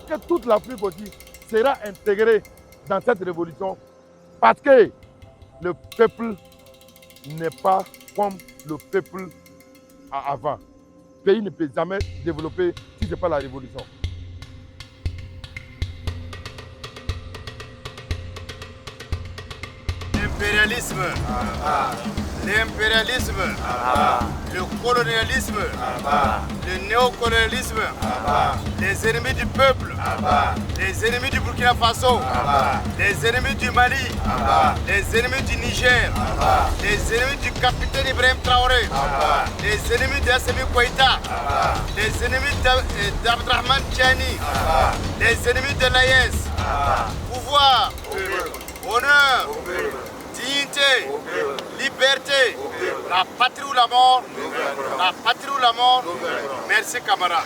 que toute l'Afrique aussi sera intégrée dans cette révolution parce que le peuple n'est pas comme le peuple avant. Le pays ne peut jamais développer si ce n'est pas la révolution. L'impérialisme, l'impérialisme, le colonialisme, le néocolonialisme, les ennemis du peuple, les ennemis du Burkina Faso, les ennemis du Mali, les ennemis du Niger, les ennemis du capitaine Ibrahim Traoré, les ennemis d'Assimi Koïta, les ennemis d'Abdrahman Tchani, les ennemis de l'AES, pouvoir, honneur, dignité, liberté, la patrie ou la mort, la patrie ou la mort. Merci camarades.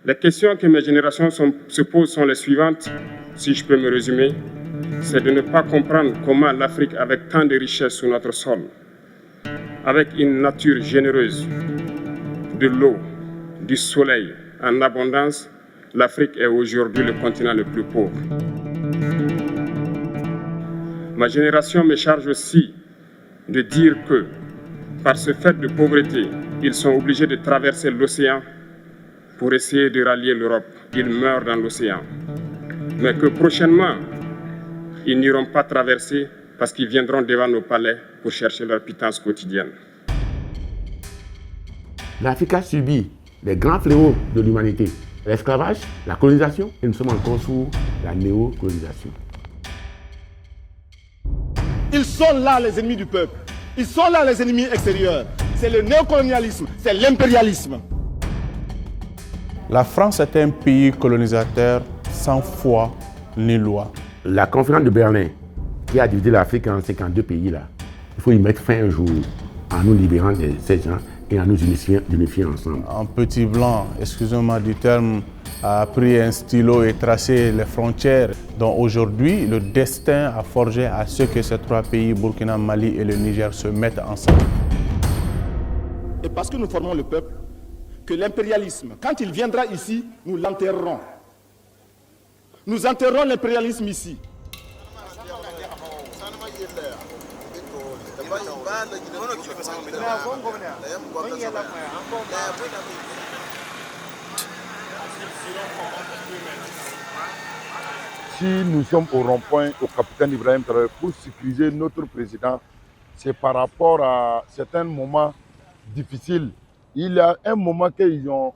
Les questions que mes générations se posent sont les suivantes, si je peux me résumer. C'est de ne pas comprendre comment l'Afrique, avec tant de richesses sur notre sol, avec une nature généreuse, de l'eau, du soleil en abondance, l'Afrique est aujourd'hui le continent le plus pauvre. Ma génération me charge aussi de dire que, par ce fait de pauvreté, ils sont obligés de traverser l'océan pour essayer de rallier l'Europe. Ils meurent dans l'océan. Mais que prochainement, ils n'iront pas traverser parce qu'ils viendront devant nos palais pour chercher leur pitance quotidienne. L'Afrique a subi les grands fléaux de l'humanité. L'esclavage, la colonisation, et nous sommes encore sous la néocolonisation. Ils sont là les ennemis du peuple. Ils sont là les ennemis extérieurs. C'est le néocolonialisme, c'est l'impérialisme. La France est un pays colonisateur sans foi ni loi. La conférence de Berlin, qui a divisé l'Afrique en 52 pays, là, il faut y mettre fin un jour en nous libérant de ces gens et en nous unifier ensemble. Un petit blanc, excusez-moi du terme, a pris un stylo et tracé les frontières dont aujourd'hui le destin a forgé à ce que ces trois pays, Burkina, Mali et le Niger, se mettent ensemble. Et parce que nous formons le peuple, que l'impérialisme, quand il viendra ici, nous l'enterrerons. Nous enterrerons l'impérialisme ici. Si nous sommes au rond-point au capitaine Ibrahim Traoré pour sécuriser notre président, c'est par rapport à certains moments difficiles. Il y a un moment qu'ils ont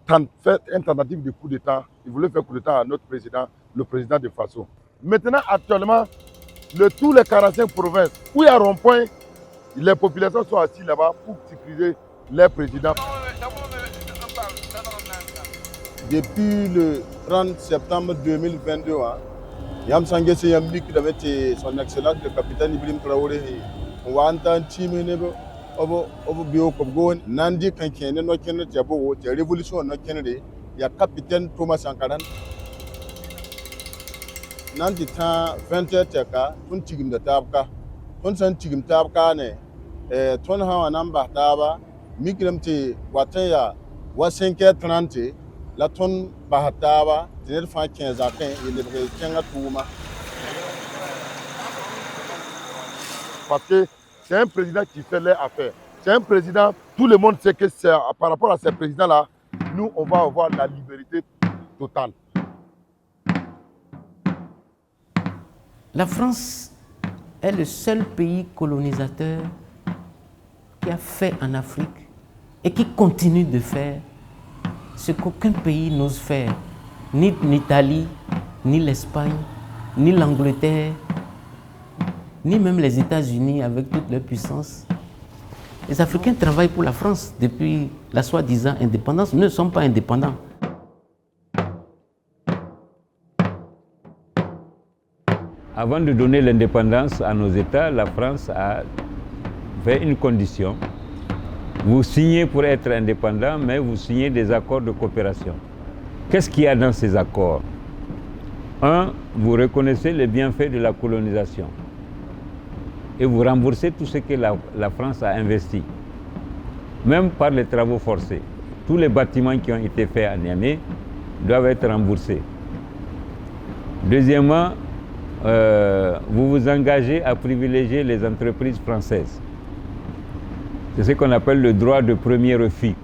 fait une tentative de coup d'État. Ils voulaient faire coup d'État à notre président, le président de Faso. Maintenant, actuellement, tous les 45 provinces où il y a rond-point, les populations sont assises là-bas pour sécuriser les présidents. Depuis le 30 septembre 2022, Yam Sangé Seyambi qui avait été son excellence, le capitaine Ibrahim Traoré, on va entendre Timenebo, Obo Bio Kobgon, Nandi Kankene, no Kenneth Yabo, la révolution no Kennedy, il y a capitaine Thomas Sankaran. Nandi Tan 20 Teka, Tuntigim de Tabka, Tunsan Tigim Tabka, Ton Hawa Namba Taba, Mikram Te Wataya, Wasenke 30. La tonne Bahataba, Tenel Fan 15 ans, il est Kenga Touma. Parce que c'est un président qui fait les affaires. C'est un président, tout le monde sait que par rapport à ces présidents-là, nous, on va avoir la liberté totale. La France est le seul pays colonisateur qui a fait en Afrique et qui continue de faire ce qu'aucun pays n'ose faire, ni l'Italie, ni l'Espagne, ni l'Angleterre, ni même les États-Unis avec toute leur puissance. Les Africains travaillent pour la France depuis la soi-disant indépendance. Nous ne sommes pas indépendants. Avant de donner l'indépendance à nos États, la France a fait une condition. Vous signez pour être indépendant, mais vous signez des accords de coopération. Qu'est-ce qu'il y a dans ces accords? Un, vous reconnaissez les bienfaits de la colonisation et vous remboursez tout ce que la France a investi. même par les travaux forcés. Tous les bâtiments qui ont été faits à Niamey doivent être remboursés. Deuxièmement, vous vous engagez à privilégier les entreprises françaises. C'est ce qu'on appelle le droit de premier refus.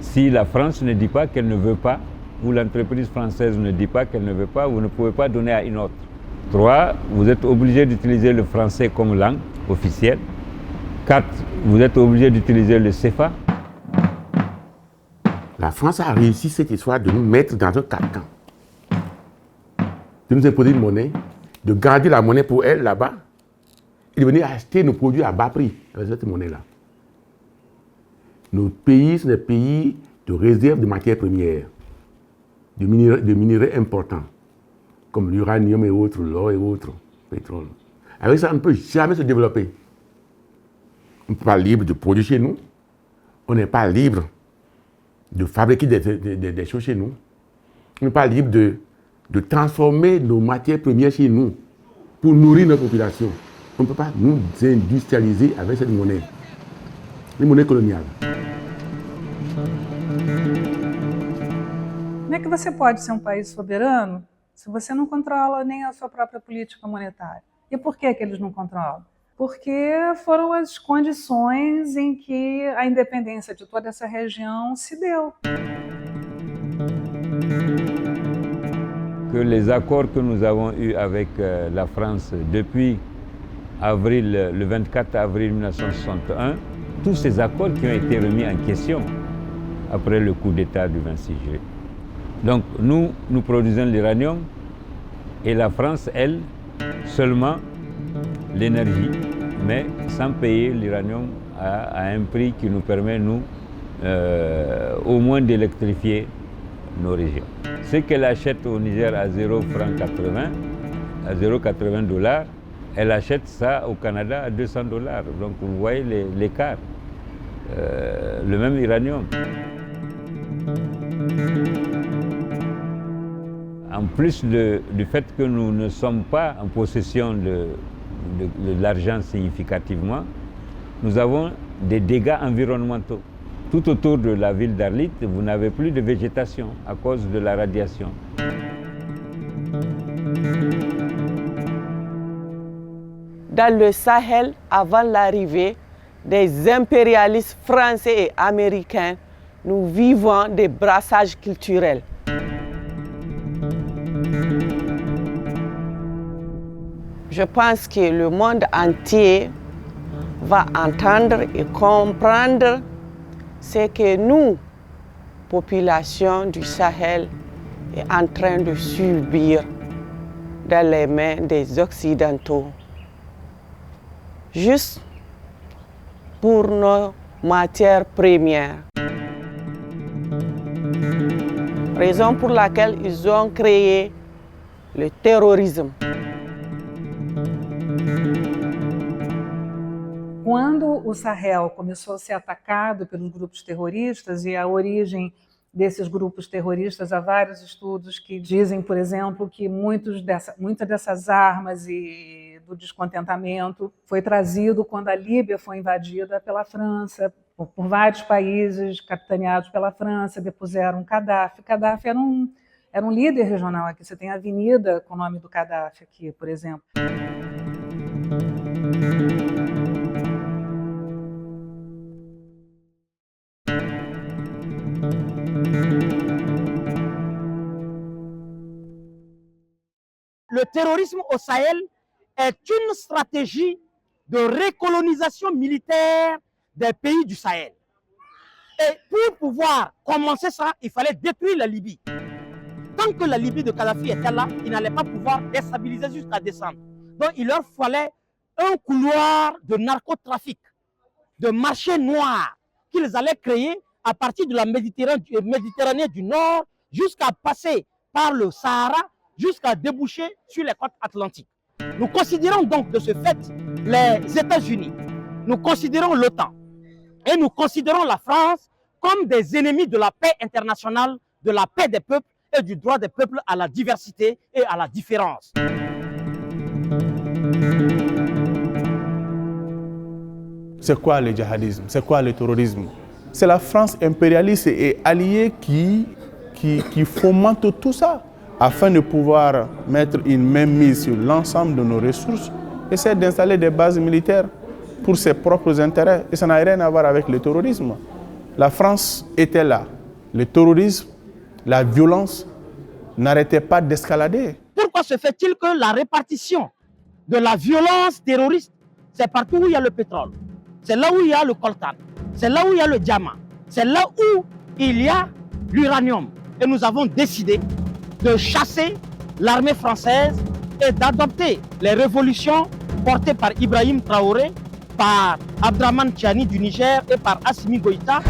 Si la France ne dit pas qu'elle ne veut pas, ou l'entreprise française ne dit pas qu'elle ne veut pas, vous ne pouvez pas donner à une autre. 3, vous êtes obligé d'utiliser le français comme langue officielle. 4, vous êtes obligé d'utiliser le CFA. La France a réussi cette histoire de nous mettre dans un carcan, de nous imposer une monnaie, de garder la monnaie pour elle là-bas et de venir acheter nos produits à bas prix avec cette monnaie-là. Nos pays sont des pays de réserve de matières premières, de minerais importants, comme l'uranium et autres, l'or et autres, le pétrole. Avec ça, on ne peut jamais se développer. On n'est pas libre de produire chez nous, on n'est pas libre de fabriquer des choses chez nous, on n'est pas libre de transformer nos matières premières chez nous pour nourrir notre population. On ne peut pas nous industrialiser avec cette monnaie, une monnaie coloniale. Como é que você pode ser um país soberano se você não controla nem a sua própria política monetária? E por que eles não controlam? Porque foram as condições em que a independência de toda essa região se deu. Que les accords que nous avons eus avec la France depuis le 24 avril 1961, tous ces accords qui ont été remis en question après le coup d'État du 26 juillet. Donc nous produisons l'uranium et la France, elle, seulement l'énergie, mais sans payer l'uranium à un prix qui nous permet, nous, au moins d'électrifier nos régions. Ce qu'elle achète au Niger à 0,80 $, à 0,80 $, elle achète ça au Canada à 200 $. Donc vous voyez l'écart. Le même uranium. En plus du fait que nous ne sommes pas en possession de l'argent significativement, nous avons des dégâts environnementaux. Tout autour de la ville d'Arlit, vous n'avez plus de végétation à cause de la radiation. Dans le Sahel, avant l'arrivée des impérialistes français et américains, nous vivons des brassages culturels. Je pense que le monde entier va entendre et comprendre ce que nous, population du Sahel, est en train de subir dans les mains des Occidentaux. Juste pour nos matières premières. Raison pour laquelle ils ont créé le terrorisme. Quando o Sahel começou a ser atacado pelos grupos terroristas, e a origem desses grupos terroristas, há vários estudos que dizem, por exemplo, que muitas dessas armas e do descontentamento foi trazido quando a Líbia foi invadida pela França, por vários países capitaneados pela França, depuseram Gaddafi. Gaddafi era um líder regional aqui. Você tem a avenida com o nome do Gaddafi aqui, por exemplo. Le terrorisme au Sahel est une stratégie de recolonisation militaire des pays du Sahel. Et pour pouvoir commencer ça, il fallait détruire la Libye. Tant que la Libye de Kadhafi était là, ils n'allaient pas pouvoir déstabiliser jusqu'à descendre. Donc il leur fallait un couloir de narcotrafic, de marché noir qu'ils allaient créer à partir de la Méditerranée du Nord jusqu'à passer par le Sahara, jusqu'à déboucher sur les côtes atlantiques. Nous considérons donc de ce fait les États-Unis, nous considérons l'OTAN et nous considérons la France comme des ennemis de la paix internationale, de la paix des peuples et du droit des peuples à la diversité et à la différence. c'est quoi le djihadisme? C'est quoi le terrorisme? C'est la France impérialiste et alliée qui fomente tout ça afin de pouvoir mettre une mainmise sur l'ensemble de nos ressources, essaie d'installer des bases militaires pour ses propres intérêts. Et ça n'a rien à voir avec le terrorisme. La France était là. Le terrorisme, la violence n'arrêtait pas d'escalader. Pourquoi se fait-il que la répartition de la violence terroriste, c'est partout où il y a le pétrole, c'est là où il y a le coltan, c'est là où il y a le diamant, c'est là où il y a l'uranium. Et nous avons décidé de chasser l'armée française et d'adopter les révolutions portées par Ibrahim Traoré, par Abdraman Tiani du Niger et par Assimi Goïta.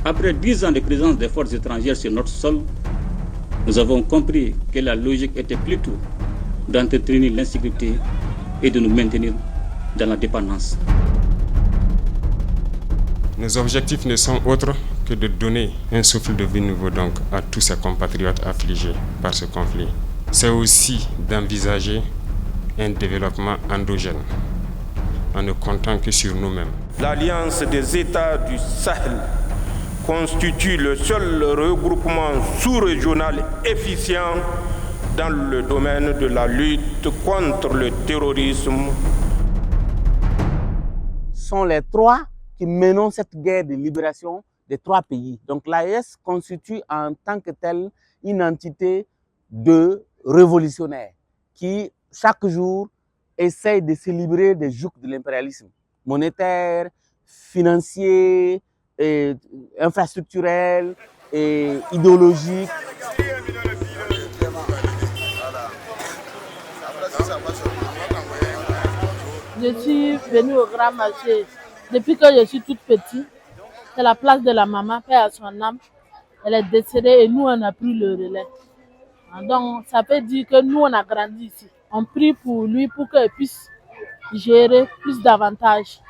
Après 10 ans de présence des forces étrangères sur notre sol, nous avons compris que la logique était plutôt d'entretenir l'insécurité et de nous maintenir dans la dépendance. Nos objectifs ne sont autres que de donner un souffle de vie nouveau donc à tous ces compatriotes affligés par ce conflit. C'est aussi d'envisager un développement endogène en ne comptant que sur nous-mêmes. L'Alliance des États du Sahel constitue le seul regroupement sous-régional efficient dans le domaine de la lutte contre le terrorisme. Sont les trois qui menons cette guerre de libération des trois pays. Donc l'AES constitue en tant que telle une entité de révolutionnaires qui, chaque jour, essaye de se libérer des jougs de l'impérialisme monétaire, financier, et infrastructurel et idéologique. Je suis venue au Grand Marché depuis que je suis toute petite. C'est la place de la maman, paix à son âme. Elle est décédée et nous, on a pris le relais. Donc, ça peut dire que nous, on a grandi ici. On prie pour lui pour qu'il puisse gérer plus d'avantages.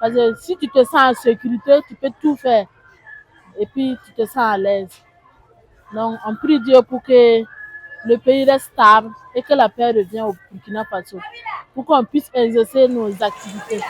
Parce que si tu te sens en sécurité, tu peux tout faire. Et puis, tu te sens à l'aise. Donc, on prie Dieu pour que le pays reste stable et que la paix revienne au Burkina Faso. Pour qu'on puisse exercer nos activités.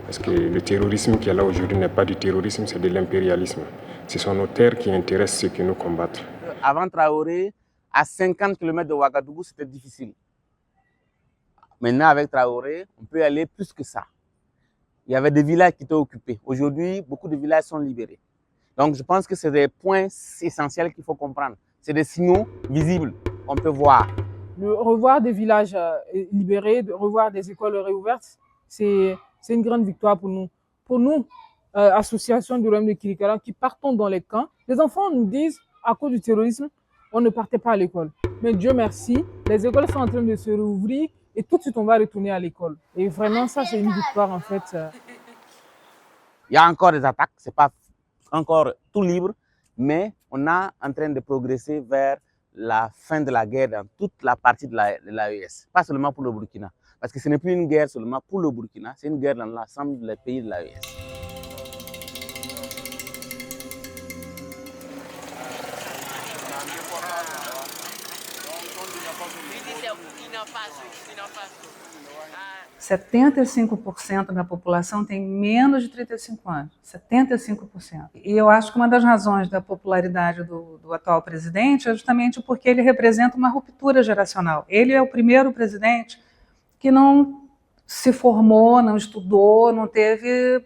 Parce que le terrorisme qui est là aujourd'hui n'est pas du terrorisme, c'est de l'impérialisme. Ce sont nos terres qui intéressent ceux qui nous combattent. Avant Traoré, à 50 km de Ouagadougou, c'était difficile. Maintenant, avec Traoré, on peut aller plus que ça. Il y avait des villages qui étaient occupés. Aujourd'hui, beaucoup de villages sont libérés. Donc, je pense que c'est des points essentiels qu'il faut comprendre. C'est des signaux visibles qu'on peut voir. De revoir des villages libérés, de revoir des écoles réouvertes, c'est une grande victoire pour nous. Pour nous, association du royaume de Kirikara, qui partons dans les camps, les enfants nous disent, à cause du terrorisme, on ne partait pas à l'école. Mais Dieu merci, les écoles sont en train de se rouvrir et tout de suite, on va retourner à l'école. Et vraiment, ça, c'est une victoire, en fait. Il y a encore des attaques, ce n'est pas encore tout libre, mais on est en train de progresser vers la fin de la guerre dans toute la partie de l'AES. Pas seulement pour le Burkina, parce que ce n'est plus une guerre seulement pour le Burkina, c'est une guerre dans l'ensemble des pays de l'AES. « 75% da população tem menos de 35 anos, 75%. E eu acho que uma das razões da popularidade do atual presidente é justamente porque ele representa uma ruptura geracional. Ele é o primeiro presidente que não se formou, não estudou, não teve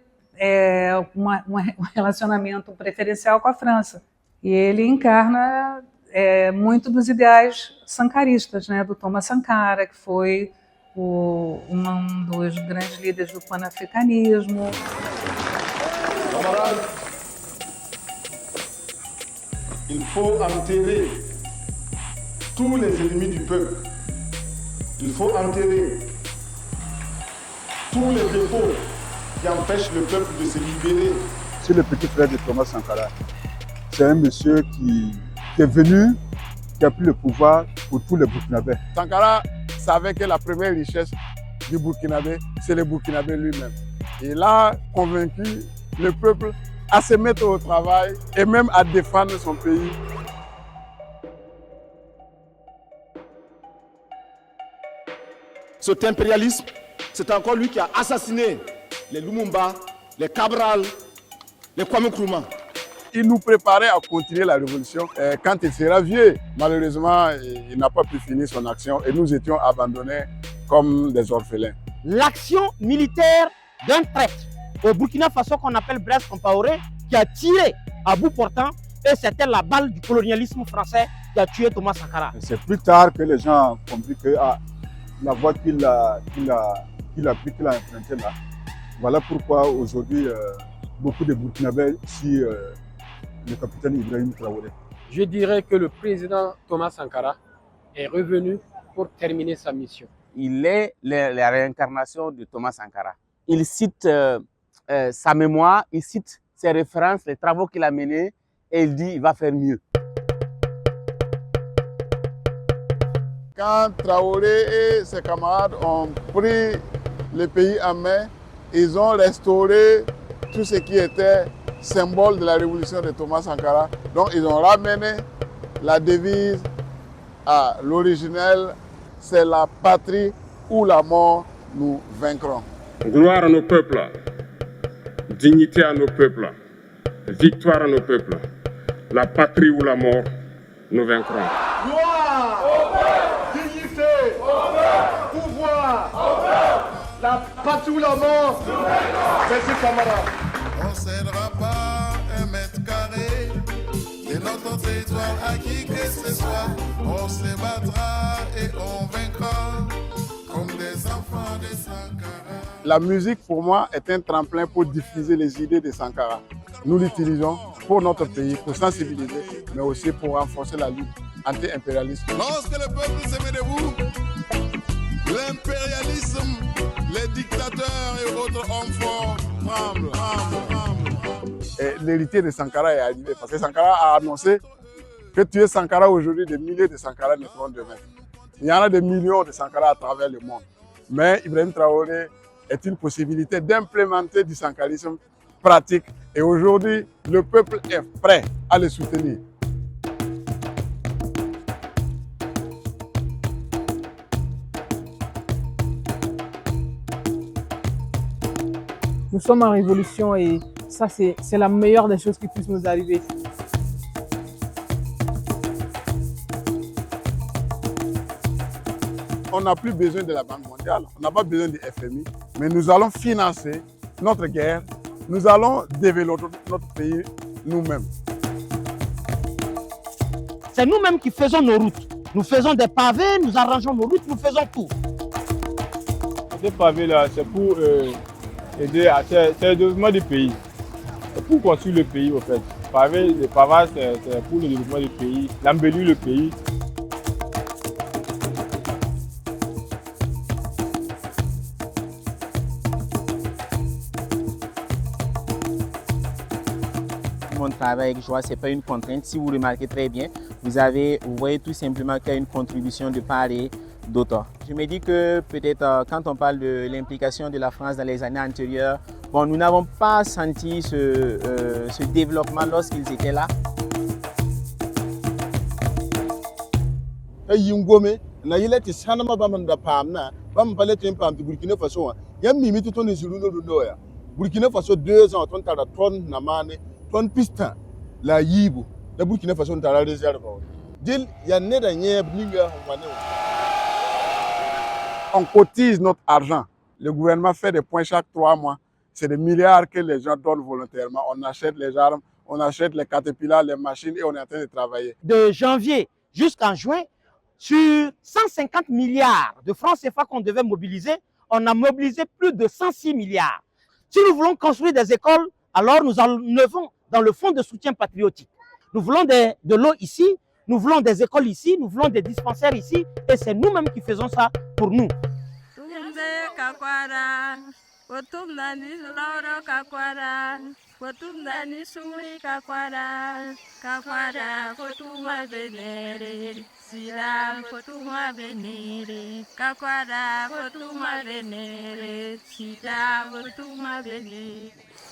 um relacionamento preferencial com a França. E ele encarna muito dos ideais sankaristas, né, do Thomas Sankara, que foi um dos grandes líderes do panafricanismo. Il faut enterrer tous les ennemis du peuple Il faut enterrer tous les défauts qui empêchent le peuple de se libérer. C'est le petit frère de Thomas Sankara. C'est un monsieur qui est venu, qui a pris le pouvoir pour tous les Burkinabés. Sankara savait que la première richesse du Burkinabé, c'est le Burkinabé lui-même. Il a convaincu le peuple à se mettre au travail et même à défendre son pays. Cet impérialisme, c'est encore lui qui a assassiné les Lumumba, les Cabral, les Kwame Nkrumah. Il nous préparait à continuer la révolution quand il sera vieux. Malheureusement, il n'a pas pu finir son action et nous étions abandonnés comme des orphelins. L'action militaire d'un traître au Burkina Faso qu'on appelle Blaise Compaoré, qui a tiré à bout portant, et c'était la balle du colonialisme français qui a tué Thomas Sankara. C'est plus tard que les gens ont compris que la voie qu'il a pris, qu'il a empruntée là. Voilà pourquoi aujourd'hui, beaucoup de Burkinabés suivent le capitaine Ibrahim Traoré. Je dirais que le président Thomas Sankara est revenu pour terminer sa mission. Il est la réincarnation de Thomas Sankara. Il cite sa mémoire, il cite ses références, les travaux qu'il a menés, et il dit qu'il va faire mieux. Quand Traoré et ses camarades ont pris le pays en main, ils ont restauré tout ce qui était symbole de la révolution de Thomas Sankara. Donc ils ont ramené la devise à l'originel, c'est la patrie ou la mort, nous vaincrons. Gloire à nos peuples, dignité à nos peuples, victoire à nos peuples, la patrie ou la mort, nous vaincrons. Gloire, dignité, pouvoir, la patrie ou la mort. Merci camarades. On ne cédera pas un mètre carré de notre territoire à qui que ce soit. On se battra et on vaincra comme des enfants de Sankara. La musique pour moi est un tremplin pour diffuser les idées de Sankara. Nous l'utilisons pour notre pays, pour sensibiliser, mais aussi pour renforcer la lutte anti-impérialiste. Lorsque le peuple se met debout, l'impérialisme, les dictateurs et autres hommes forts tremblent. L'héritier de Sankara est arrivé parce que Sankara a annoncé que tuer Sankara aujourd'hui, des milliers de Sankara naîtront demain. Il y en a des millions de Sankara à travers le monde. Mais Ibrahim Traoré est une possibilité d'implémenter du sankarisme pratique. Et aujourd'hui, le peuple est prêt à le soutenir. Nous sommes en révolution et ça, c'est la meilleure des choses qui puissent nous arriver. On n'a plus besoin de la Banque mondiale, on n'a pas besoin du FMI, mais nous allons financer notre guerre, nous allons développer notre pays nous-mêmes. C'est nous-mêmes qui faisons nos routes. Nous faisons des pavés, nous arrangeons nos routes, nous faisons tout. Ces pavés-là, c'est pour aider à le développement du pays. C'est pour construire le pays, en fait. Le pavage, c'est pour le développement du pays, l'embellir le pays. Mon travail avec joie, ce n'est pas une contrainte. Si vous remarquez très bien, vous voyez tout simplement qu'il y a une contribution de part et d'autre. Je me dis que peut-être quand on parle de l'implication de la France dans les années antérieures, bon, nous n'avons pas senti ce développement lorsqu'ils étaient là. Burkina Faso 2 ans, on a ton namane, ton piston, la yibu, la Burkina Faso on a réserve. Dil ya ne da nye blinga wane. On cotise notre argent. Le gouvernement fait des points chaque 3 mois. C'est des milliards que les gens donnent volontairement. On achète les armes, on achète les caterpillars, les machines et on est en train de travailler. De janvier jusqu'en juin, sur 150 milliards de francs CFA qu'on devait mobiliser, on a mobilisé plus de 106 milliards. Si nous voulons construire des écoles, alors nous enlevons dans le fonds de soutien patriotique. Nous voulons de l'eau ici, Nous voulons des écoles ici, nous voulons des dispensaires ici, et c'est nous-mêmes qui faisons ça pour nous.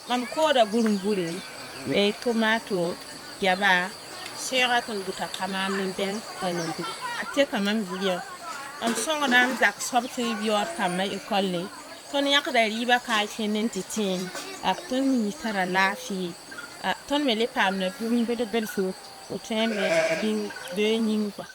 Mam koda burumburi me tomato yaba sera ton buta kama min ben tanon bi ate kama biyo am songa dan zak sobte biyor kama ikolle ton yakda riba ka chenen titin ak ton mi tara lafi ton me le pam na bum be de belso o tembe bin de nyingwa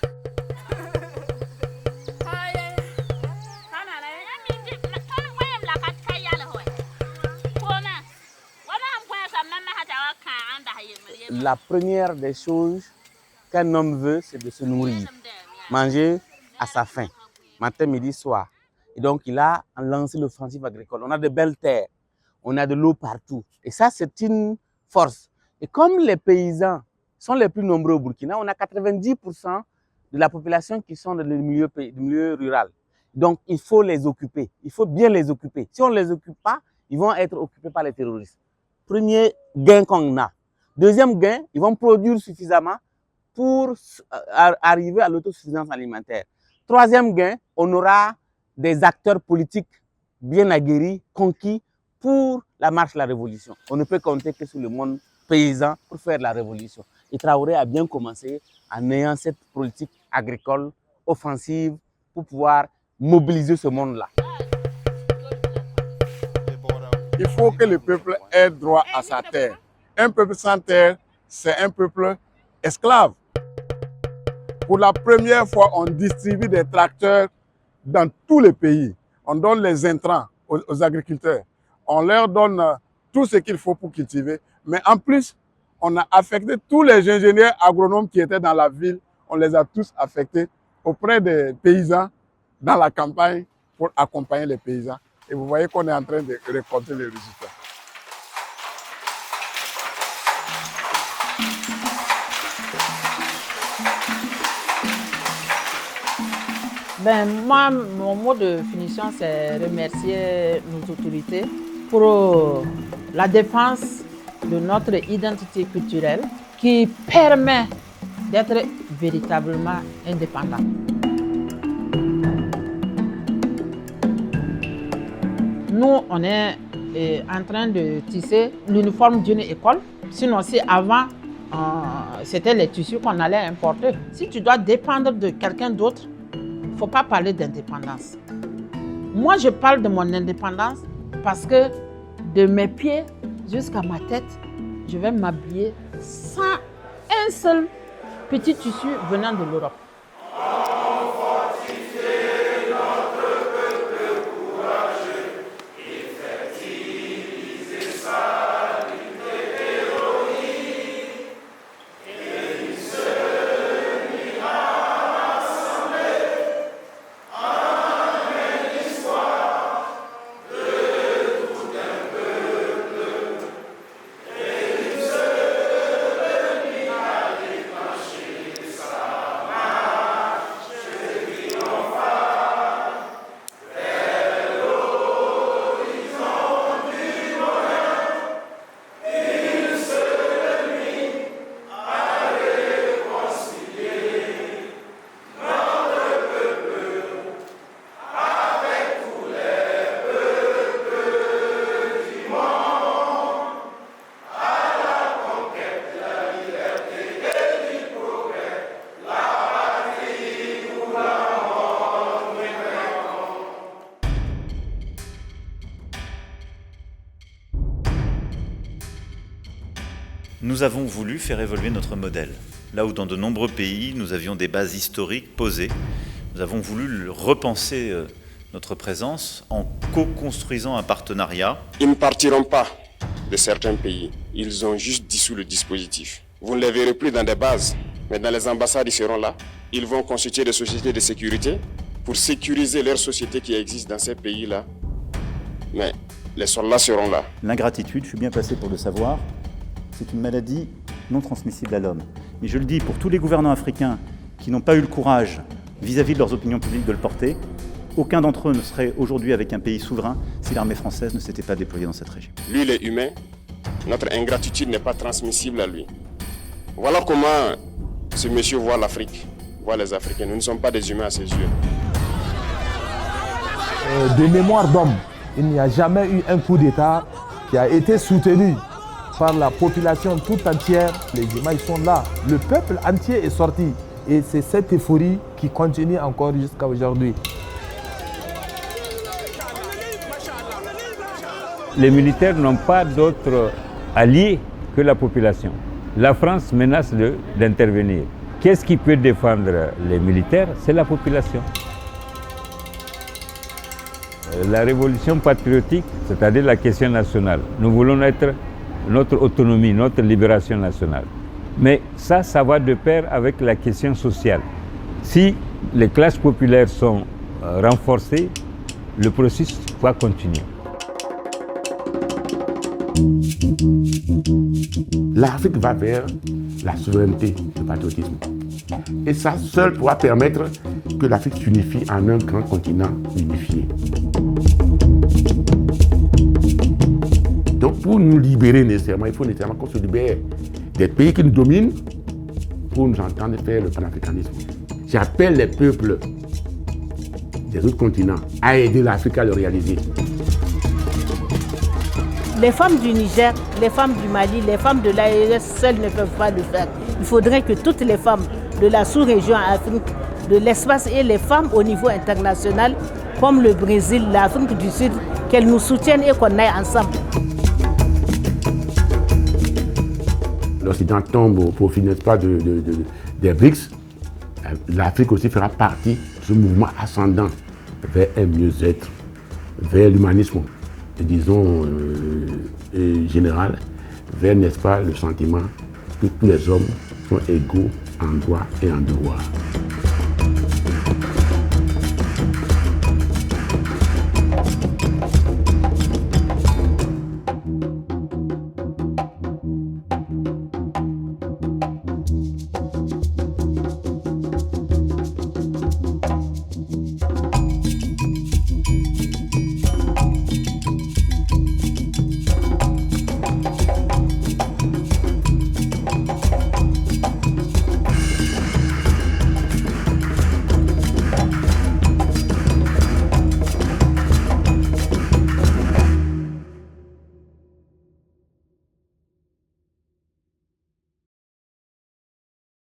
La première des choses qu'un homme veut, c'est de se nourrir, manger à sa faim, matin, midi, soir. Et donc, il a lancé l'offensive agricole. On a de belles terres, on a de l'eau partout. Et ça, c'est une force. Et comme les paysans sont les plus nombreux au Burkina, on a 90% de la population qui sont dans le milieu rural. Donc, il faut les occuper. Il faut bien les occuper. Si on ne les occupe pas, ils vont être occupés par les terroristes. Premier gain qu'on a. Deuxième gain, ils vont produire suffisamment pour arriver à l'autosuffisance alimentaire. Troisième gain, on aura des acteurs politiques bien aguerris, conquis pour la marche de la révolution. On ne peut compter que sur le monde paysan pour faire la révolution. Et Traoré a bien commencé en ayant cette politique agricole offensive pour pouvoir mobiliser ce monde-là. Il faut que le peuple ait droit à sa terre. Un peuple sans terre, c'est un peuple esclave. Pour la première fois, on distribue des tracteurs dans tous les pays. On donne les intrants aux agriculteurs. On leur donne tout ce qu'il faut pour cultiver. Mais en plus, on a affecté tous les ingénieurs agronomes qui étaient dans la ville. On les a tous affectés auprès des paysans dans la campagne pour accompagner les paysans. Et vous voyez qu'on est en train de récolter les résultats. Moi, mon mot de finition, c'est remercier nos autorités pour la défense de notre identité culturelle qui permet d'être véritablement indépendant. Nous, on est en train de tisser l'uniforme d'une école. Sinon, si avant, c'était les tissus qu'on allait importer. Si tu dois dépendre de quelqu'un d'autre, il ne faut pas parler d'indépendance. Moi, je parle de mon indépendance parce que de mes pieds jusqu'à ma tête, je vais m'habiller sans un seul petit tissu venant de l'Europe. Nous avons voulu faire évoluer notre modèle. Là où dans de nombreux pays, nous avions des bases historiques posées, nous avons voulu repenser notre présence en co-construisant un partenariat. Ils ne partiront pas de certains pays. Ils ont juste dissous le dispositif. Vous ne les verrez plus dans des bases, mais dans les ambassades, ils seront là. Ils vont constituer des sociétés de sécurité pour sécuriser leurs sociétés qui existent dans ces pays-là. Mais les soldats seront là. L'ingratitude, je suis bien placé pour le savoir, c'est une maladie non transmissible à l'homme. mais je le dis pour tous les gouvernants africains qui n'ont pas eu le courage vis-à-vis de leurs opinions publiques de le porter, aucun d'entre eux ne serait aujourd'hui avec un pays souverain si l'armée française ne s'était pas déployée dans cette région. Lui, il est humain. Notre ingratitude n'est pas transmissible à lui. Voilà comment ce monsieur voit l'Afrique, voit les Africains. Nous ne sommes pas des humains à ses yeux. De mémoire d'homme, il n'y a jamais eu un coup d'État qui a été soutenu par la population toute entière. Les images sont là. Le peuple entier est sorti. Et c'est cette euphorie qui continue encore jusqu'à aujourd'hui. Les militaires n'ont pas d'autres alliés que la population. La France menace d'intervenir. Qu'est-ce qui peut défendre les militaires? C'est la population. La révolution patriotique, c'est-à-dire la question nationale. Nous voulons notre autonomie, notre libération nationale. Mais ça va de pair avec la question sociale. Si les classes populaires sont renforcées, le processus va continuer. L'Afrique va vers la souveraineté, le patriotisme. Et ça seul pourra permettre que l'Afrique s'unifie en un grand continent unifié. Donc pour nous libérer nécessairement, il faut nécessairement qu'on se libère des pays qui nous dominent pour nous entendre faire le panafricanisme. J'appelle les peuples des autres continents à aider l'Afrique à le réaliser. Les femmes du Niger, les femmes du Mali, les femmes de l'AES seules ne peuvent pas le faire. Il faudrait que toutes les femmes de la sous-région Afrique, de l'espace et les femmes au niveau international, comme le Brésil, l'Afrique du Sud, qu'elles nous soutiennent et qu'on aille ensemble. L'Occident tombe au profit, n'est-ce pas, des BRICS. L'Afrique aussi fera partie de ce mouvement ascendant vers un mieux-être, vers l'humanisme, disons, général, vers, n'est-ce pas, le sentiment que tous les hommes sont égaux en droit et en devoir.